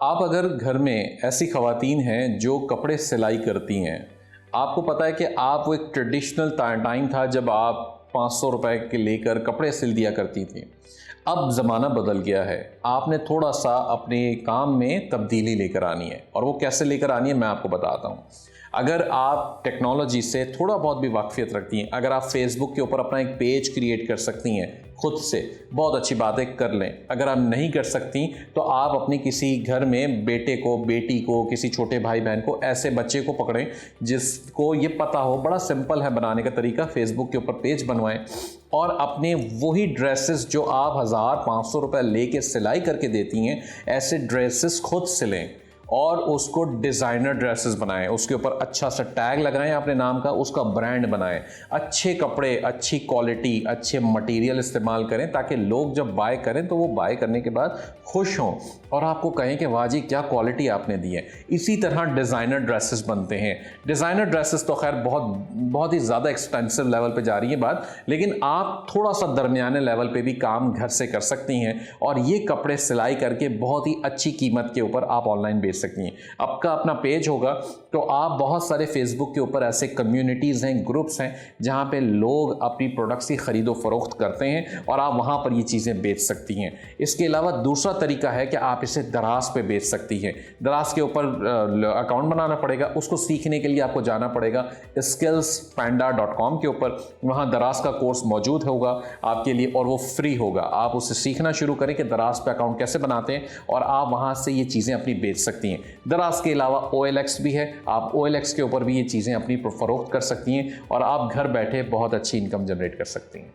आप अगर घर में ऐसी ख़वातीन हैं जो कपड़े सिलाई करती हैं, आपको पता है कि आप वो एक ट्रेडिशनल टाइम था जब आप 500 रुपए के लेकर कपड़े सिल दिया करती थी। अब ज़माना बदल गया है, आपने थोड़ा सा अपने काम में तब्दीली लेकर आनी है और वो कैसे लेकर आनी है मैं आपको बताता हूँ। अगर आप टेक्नोलॉजी से थोड़ा बहुत भी वाकफियत रखती हैं, अगर आप फेसबुक के ऊपर अपना एक पेज क्रिएट कर सकती हैं खुद से, बहुत अच्छी बात है, कर लें। अगर आप नहीं कर सकती तो आप अपने किसी घर में बेटे को, बेटी को, किसी छोटे भाई बहन को, ऐसे बच्चे को पकड़ें जिसको ये पता हो, बड़ा सिंपल है बनाने का तरीका, फेसबुक के ऊपर पेज बनवाएं और अपने वही ड्रेसेस जो आप 1000-500 रुपये लेके सिलाई करके देती हैं, ऐसे ड्रेसेस खुद सिलें और उसको डिज़ाइनर ड्रेसेस बनाएं, उसके ऊपर अच्छा सा टैग लगाएं अपने नाम का, उसका ब्रांड बनाएं, अच्छे कपड़े, अच्छी क्वालिटी, अच्छे मटेरियल इस्तेमाल करें ताकि लोग जब बाय करें तो वो बाय करने के बाद खुश हों और आपको कहें कि वाह जी क्या क्वालिटी आपने दी है। इसी तरह डिज़ाइनर ड्रेसेस बनते हैं। डिज़ाइनर ड्रेसेस तो खैर बहुत ही ज़्यादा एक्सपेंसिव लेवल पे जा रही है बात, लेकिन आप थोड़ा सा दरमियाने लेवल पे भी काम घर से कर सकती हैं और ये कपड़े सिलाई करके बहुत ही अच्छी कीमत के ऊपर आप ऑनलाइन बेच सकती हैं। आपका अपना पेज होगा तो आप बहुत सारे फेसबुक के ऊपर ऐसे कम्युनिटीज़ हैं, ग्रुप्स हैं जहां पे लोग अपनी प्रोडक्ट्स की खरीदो फरोख्त करते हैं और आप वहां पर ये चीज़ें बेच सकती हैं। इसके अलावा दूसरा तरीका है कि आप इसे दराज पे बेच सकती हैं। दराज के ऊपर अकाउंट बनाना पड़ेगा, उसको सीखने के लिए आपको जाना पड़ेगा skillspanda.com के ऊपर, वहां दराज का कोर्स मौजूद होगा आपके लिए और वो फ्री होगा। आप उसे सीखना शुरू करें कि दराज पे अकाउंट कैसे बनाते हैं और आप वहां से ये चीज़ें अपनी बेच सकती हैं। दराज के अलावा OLX भी है, आप OLX के ऊपर भी ये चीज़ें अपनी फरोख्त कर सकती हैं और आप घर बैठे बहुत अच्छी इनकम जनरेट कर सकती हैं।